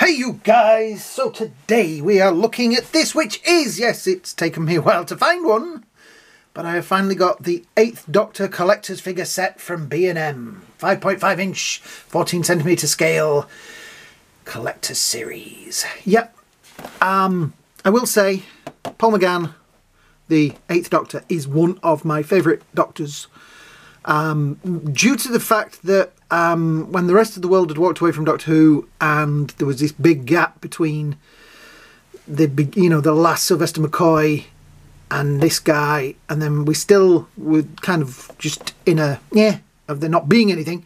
Hey you guys, so today we are looking at this, which is, yes, it's taken me a while to find one, but I have finally got the 8th Doctor collector's figure set from B&M. 5.5 inch, 14 centimetre scale, collector's series. Yep, I will say, Paul McGann, the 8th Doctor, is one of my favourite Doctors. Due to the fact that when the rest of the world had walked away from Doctor Who and there was this big gap between the big, the last Sylvester McCoy and this guy, and then we still were kind of just in a of there not being anything.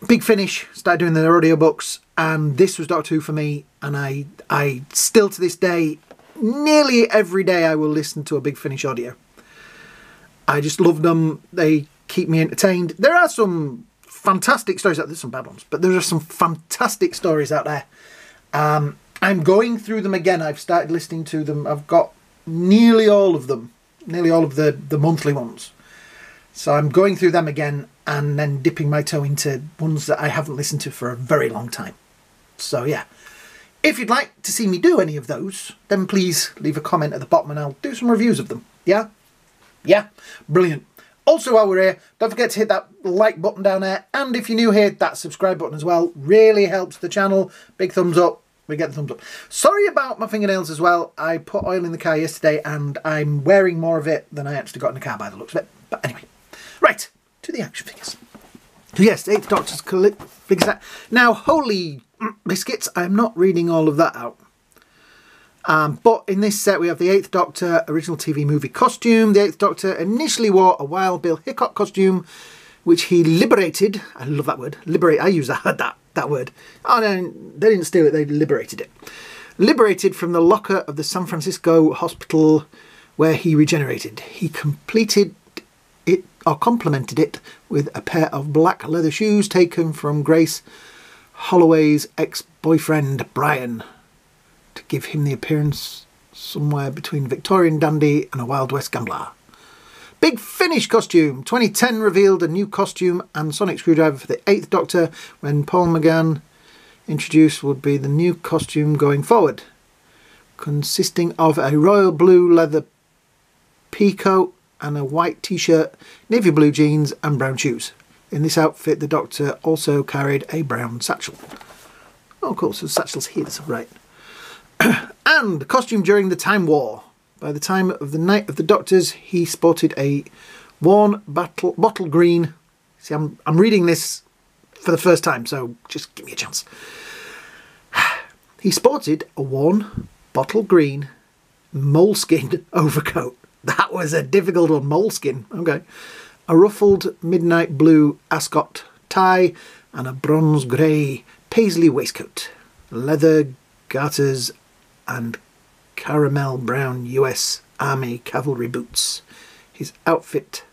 Big Finish started doing their audiobooks, and this was Doctor Who for me, and I still to this day, nearly every day I will listen to a Big Finish audio. I just love them. They keep me entertained. There are some fantastic stories out there. There's some bad ones, but there are some fantastic stories out there. I'm going through them again. I've started listening to them. I've got nearly all of them, nearly all of the monthly ones. So I'm going through them again and then dipping my toe into ones that I haven't listened to for a very long time. So yeah, if you'd like to see me do any of those, then please leave a comment at the bottom and I'll do some reviews of them. Yeah? Yeah? Brilliant. Also, while we're here, don't forget to hit that like button down there. And if you're new here, that subscribe button as well. Really helps the channel. Big thumbs up. We get the thumbs up. Sorry about my fingernails as well. I put oil in the car yesterday and I'm wearing more of it than I actually got in the car by the looks of it. But anyway, right, to the action figures. So yes, 8th Doctor's figure set. Now, holy biscuits, I'm not reading all of that out. But in this set we have the 8th Doctor original TV movie costume. The 8th Doctor initially wore a Wild Bill Hickok costume, which he liberated. I love that word. Liberate. I use that word. Oh no, they didn't steal it. They liberated it. Liberated from the locker of the San Francisco hospital where he regenerated. He completed it, or complemented it, with a pair of black leather shoes taken from Grace Holloway's ex-boyfriend Brian, to give him the appearance somewhere between Victorian dandy and a Wild West gambler. Big Finish costume. 2010 revealed a new costume and sonic screwdriver for the 8th Doctor, when Paul McGann introduced would be the new costume going forward, consisting of a royal blue leather peacoat and a white t-shirt, navy blue jeans and brown shoes. In this outfit the Doctor also carried a brown satchel. Oh, of course, the satchel's here, that's right. And costume during the Time War. By the time of the Night of the Doctors, he sported a worn bottle green. See, I'm reading this for the first time, so just give me a chance. He sported a worn bottle green moleskin overcoat. That was a difficult one, moleskin. Okay. A ruffled midnight blue ascot tie and a bronze grey paisley waistcoat. Leather garters and caramel brown US Army cavalry boots. His outfit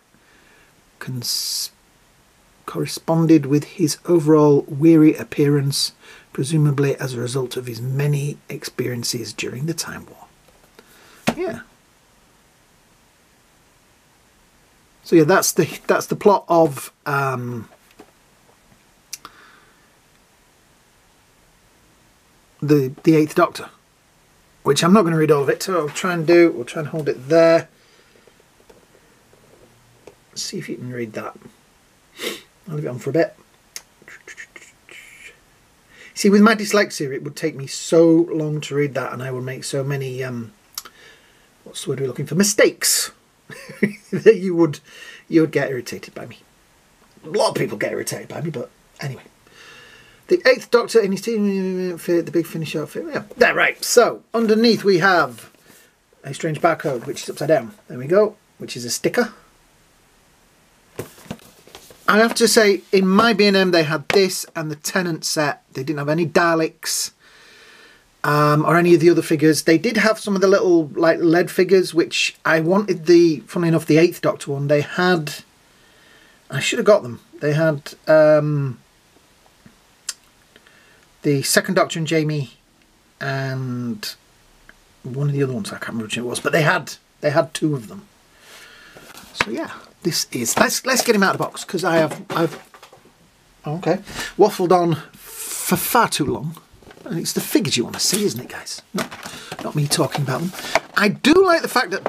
corresponded with his overall weary appearance, presumably as a result of his many experiences during the Time War. Yeah. So yeah, that's the plot of the 8th Doctor, which I'm not going to read all of it, so we'll try and hold it there. Let's see if you can read that. I'll leave it on for a bit. See, with my dyslexia, it would take me so long to read that, and I would make so many, what's the word we're looking for? Mistakes. That you would get irritated by me. A lot of people get irritated by me, but anyway. The 8th Doctor in his team outfit, the Big Finish outfit. Yeah, there, right. So, underneath we have a strange barcode, which is upside down. There we go, which is a sticker. I have to say, in my B&M, they had this and the Tennant set. They didn't have any Daleks or any of the other figures. They did have some of the little like lead figures, which I wanted funnily enough, the 8th Doctor one. They had, I should have got them. They had the 2nd Doctor and Jamie and one of the other ones, I can't remember which it was, but they had 2 of them. So yeah, this is, let's get him out of the box, because I've waffled on for far too long. And it's the figures you want to see, isn't it, guys? Not me talking about them. I do like the fact that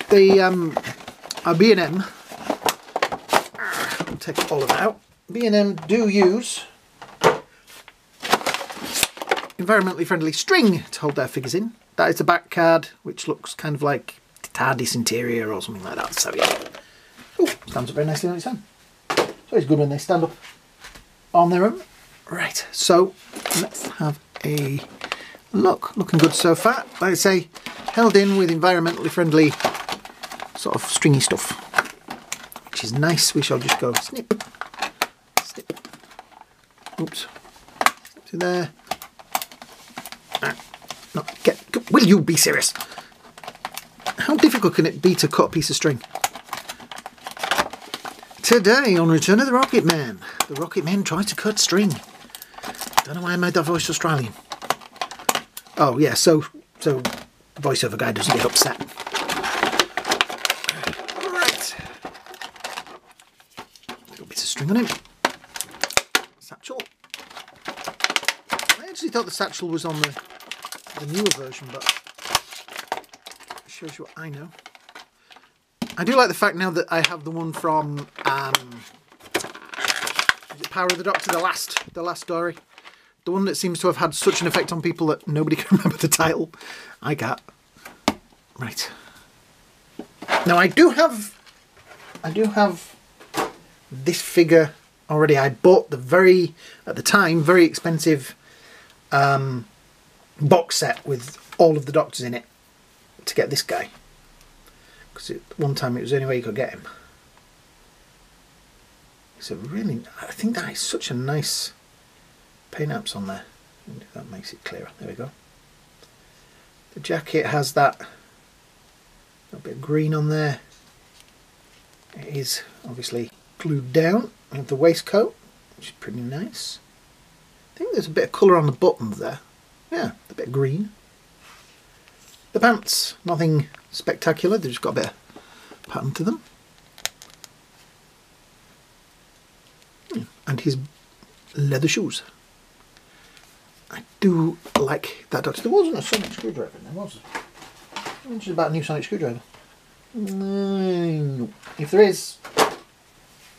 the B&M, I'll take all of that out. B&M do use environmentally friendly string to hold their figures in. That is the back card, which looks kind of like TARDIS interior or something like that. So yeah, ooh, stands up very nicely on its own. So it's good when they stand up on their own. Right, so let's have a look. Looking good so far. Like I say, held in with environmentally friendly sort of stringy stuff, which is nice. We shall just go snip, snip. Oops, snip to there. No, will you be serious? How difficult can it be to cut a piece of string? Today on Return of the Rocketman, the Rocketman tries to cut string. Don't know why I made that voice Australian. Oh yeah, so voiceover guy doesn't get upset. Right. Little bit of string on him. Satchel. I actually thought the satchel was on the newer version, but it shows you what I know. I do like the fact now that I have the one from Power of the Doctor, the last story. The one that seems to have had such an effect on people that nobody can remember the title. I got. Right. Now I do have this figure already. I bought the at the time, very expensive box set with all of the Doctors in it to get this guy. Because one time it was the only way you could get him. It's a really, I think that is such a nice paint apps on there. That makes it clearer. There we go. The jacket has that little bit of green on there. It is obviously glued down. We have the waistcoat, which is pretty nice. I think there's a bit of colour on the buttons there. Yeah, a bit of green. The pants, nothing spectacular. They've just got a bit of pattern to them. And his leather shoes. I do like that Doctor. There wasn't a sonic screwdriver in there, was there? I mentioned about a new sonic screwdriver. No. If there is,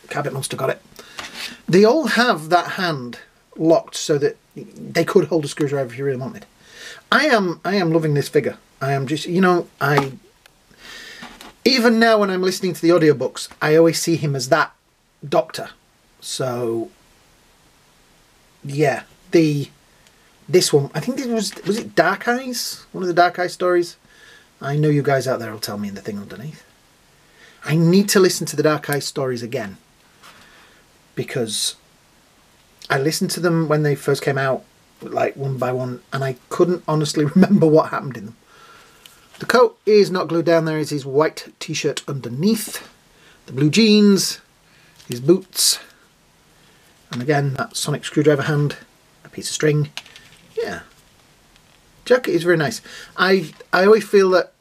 Cabot must have got it. They all have that hand locked so that they could hold a screwdriver if you really wanted. I am loving this figure. I am just, you know, even now when I'm listening to the audiobooks, I always see him as that Doctor. So yeah, this one, I think it was it Dark Eyes? One of the Dark Eyes stories? I know you guys out there will tell me in the thing underneath. I need to listen to the Dark Eyes stories again, because I listened to them when they first came out, like one by one, and I couldn't honestly remember what happened in them. The coat is not glued down. There is his white t-shirt underneath, the blue jeans, his boots, and again that sonic screwdriver hand, a piece of string. Yeah, jacket is very nice. I always feel that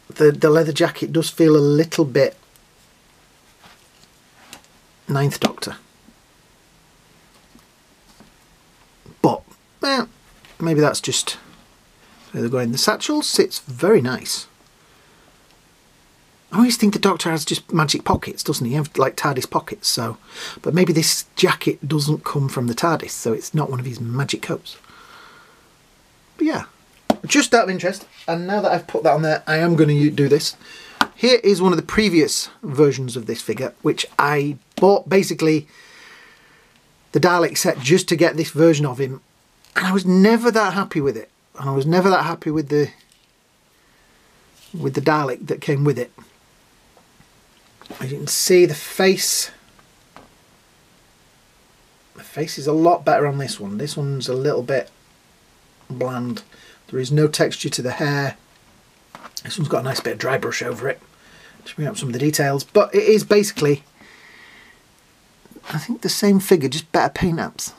the leather jacket does feel a little bit Ninth Doctor, but well, maybe that's just where they're going. The satchel sits very nice. I always think the Doctor has just magic pockets, doesn't he? You have like TARDIS pockets, so. But maybe this jacket doesn't come from the TARDIS, so it's not one of his magic coats. But yeah, just out of interest, and now that I've put that on there, I am going to do this. Here is one of the previous versions of this figure, which I bought basically the Dalek set just to get this version of him, and I was never that happy with it. And I was never that happy with the Dalek that came with it. As you can see, the face is a lot better on this one. This one's a little bit bland. There is no texture to the hair. This one's got a nice bit of dry brush over it to bring up some of the details, but it is basically, I think, the same figure, just better paint apps.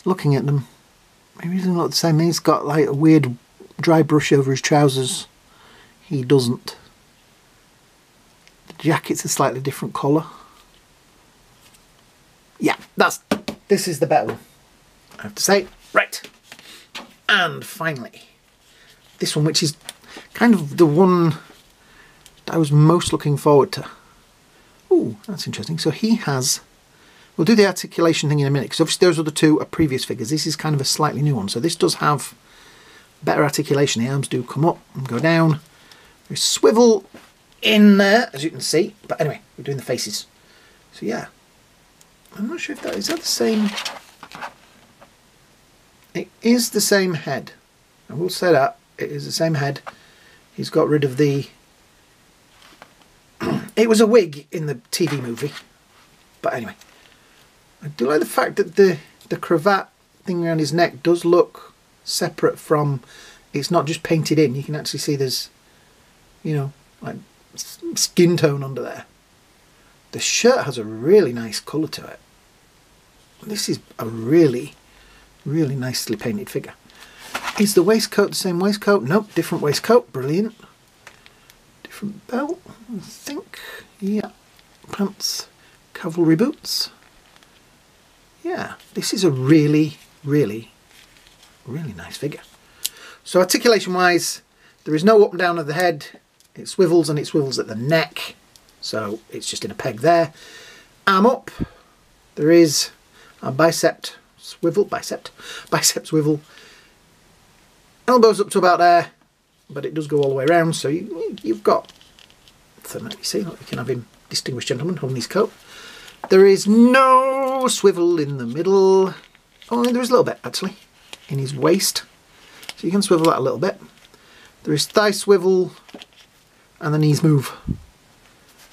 Looking at them, maybe he doesn't look the same. He's got like a weird dry brush over his trousers. He doesn't. jacket's a slightly different colour. Yeah, this is the better one, I have to say. Right, and finally, this one, which is kind of the one that I was most looking forward to. Ooh, that's interesting. So he has, we'll do the articulation thing in a minute, because obviously those other two are previous figures. This is kind of a slightly new one. So this does have better articulation. The arms do come up and go down. There's swivel in there, as you can see. But anyway, we're doing the faces. So yeah, I'm not sure if is that the same. It is the same head. I will say that. It is the same head. He's got rid of the... It was a wig in the TV movie. But anyway. I do like the fact that the cravat thing around his neck does look separate from... It's not just painted in. You can actually see there's, you know, like skin tone under there. The shirt has a really nice colour to it. This is a really, really nicely painted figure. Is the waistcoat the same waistcoat? Nope, different waistcoat. Brilliant. Different belt, I think. Yeah. Pants, cavalry boots. Yeah, this is a really, really, really nice figure. So articulation wise, there is no up and down of the head. It swivels, and it swivels at the neck. So it's just in a peg there. Arm up. There is a bicep swivel. Swivel. Elbows up to about there, but it does go all the way around, so you've got... So you see, look, you can have him, distinguished gentleman, holding his coat. There is no swivel in the middle. Oh, there is a little bit, actually, in his waist. So you can swivel that a little bit. There is thigh swivel, and the knees move.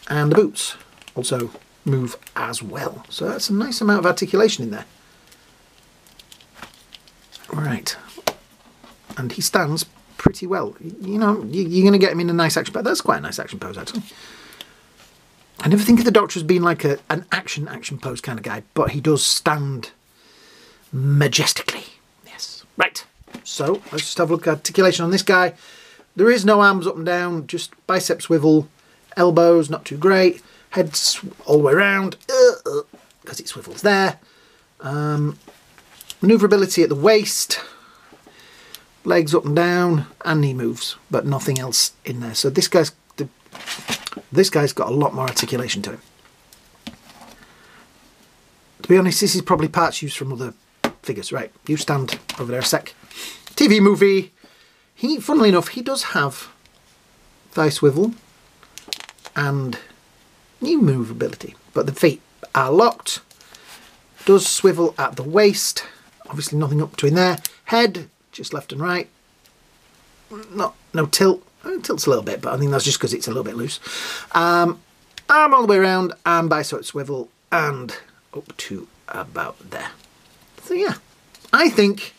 And the boots also move as well. So that's a nice amount of articulation in there. Right. And he stands pretty well. You know, you're going to get him in a nice action pose. That's quite a nice action pose, actually. I never think of the Doctor as being like an action pose kind of guy, but he does stand majestically. Yes. Right. So let's just have a look at articulation on this guy. There is no arms up and down, just bicep swivel, elbows, not too great, heads all the way around, because it swivels there. Maneuverability at the waist. Legs up and down, and knee moves, but nothing else in there. So this guy's got a lot more articulation to him. To be honest, this is probably parts used from other figures. Right, you stand over there a sec. TV movie. Funnily enough, he does have thigh swivel and knee movability, but the feet are locked. Does swivel at the waist. Obviously nothing up between there. Head, just left and right. No tilt. It tilts a little bit, but I think that's just because it's a little bit loose. Arm all the way around, and bicep swivel, and up to about there. So yeah, I think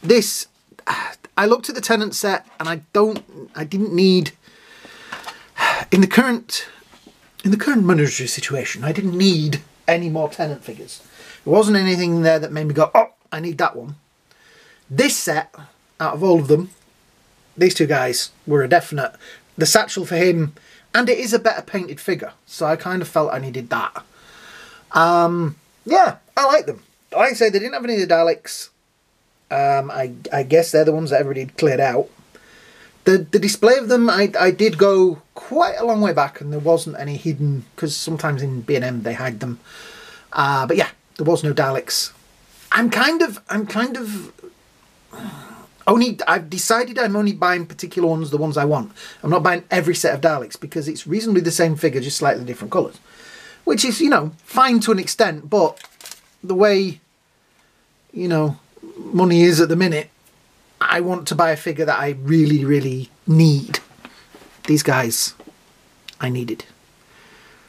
this... I looked at the Tennant set, and I didn't need... In the current monetary situation, I didn't need any more Tennant figures. There wasn't anything there that made me go, oh, I need that one. This set, out of all of them, these two guys were a definite. The satchel for him, and it is a better painted figure, so I kind of felt I needed that. Yeah, I like them. Like I say, they didn't have any of the Daleks. I guess they're the ones that everybody had cleared out. The display of them, I did go quite a long way back, and there wasn't any hidden, because sometimes in B&M they hide them. But yeah, there was no Daleks. I've decided I'm only buying particular ones, the ones I want. I'm not buying every set of Daleks, because it's reasonably the same figure, just slightly different colours. Which is, you know, fine to an extent, but the way, you know, money is at the minute, I want to buy a figure that I really, really need. These guys, I needed.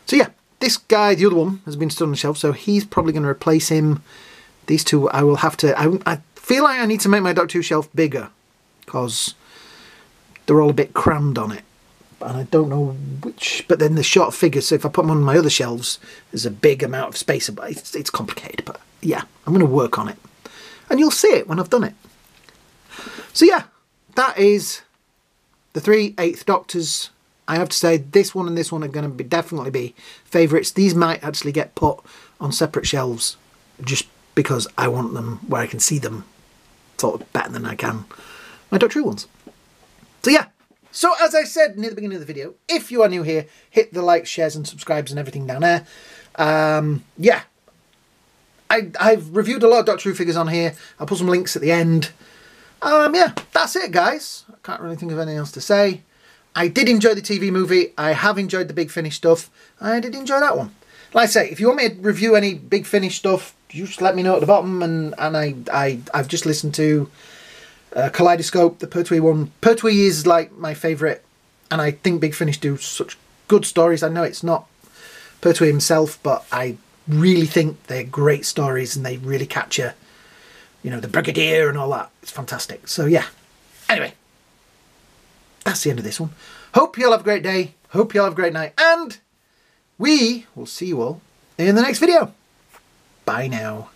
So yeah, this guy, the other one, has been stood on the shelf, so he's probably going to replace him. These two, I will have to... I feel like I need to make my Doctor Who shelf bigger, because they're all a bit crammed on it. And I don't know which... But then the short figures, so if I put them on my other shelves, there's a big amount of space. But it's complicated, but yeah, I'm going to work on it. And you'll see it when I've done it. So yeah, that is the 3 8th Doctors I have to say this one and this one are going to be definitely be favourites. These might actually get put on separate shelves just because I want them where I can see them sort of better than I can my Doctor Who ones. So yeah. So as I said near the beginning of the video, if you are new here, hit the likes, shares and subscribes and everything down there. Yeah. I've reviewed a lot of Doctor Who figures on here. I'll put some links at the end. Yeah, that's it, guys. I can't really think of anything else to say. I did enjoy the TV movie. I have enjoyed the Big Finish stuff. I did enjoy that one. Like I say, if you want me to review any Big Finish stuff, you just let me know at the bottom. And I've just listened to Kaleidoscope, the Pertwee one. Pertwee is like my favourite, and I think Big Finish do such good stories. I know it's not Pertwee himself, but I really think they're great stories and they really capture, you know, the Brigadier and all that. It's fantastic. So yeah. Anyway, that's the end of this one. Hope you all have a great day. Hope you all have a great night. And we will see you all in the next video. Bye now.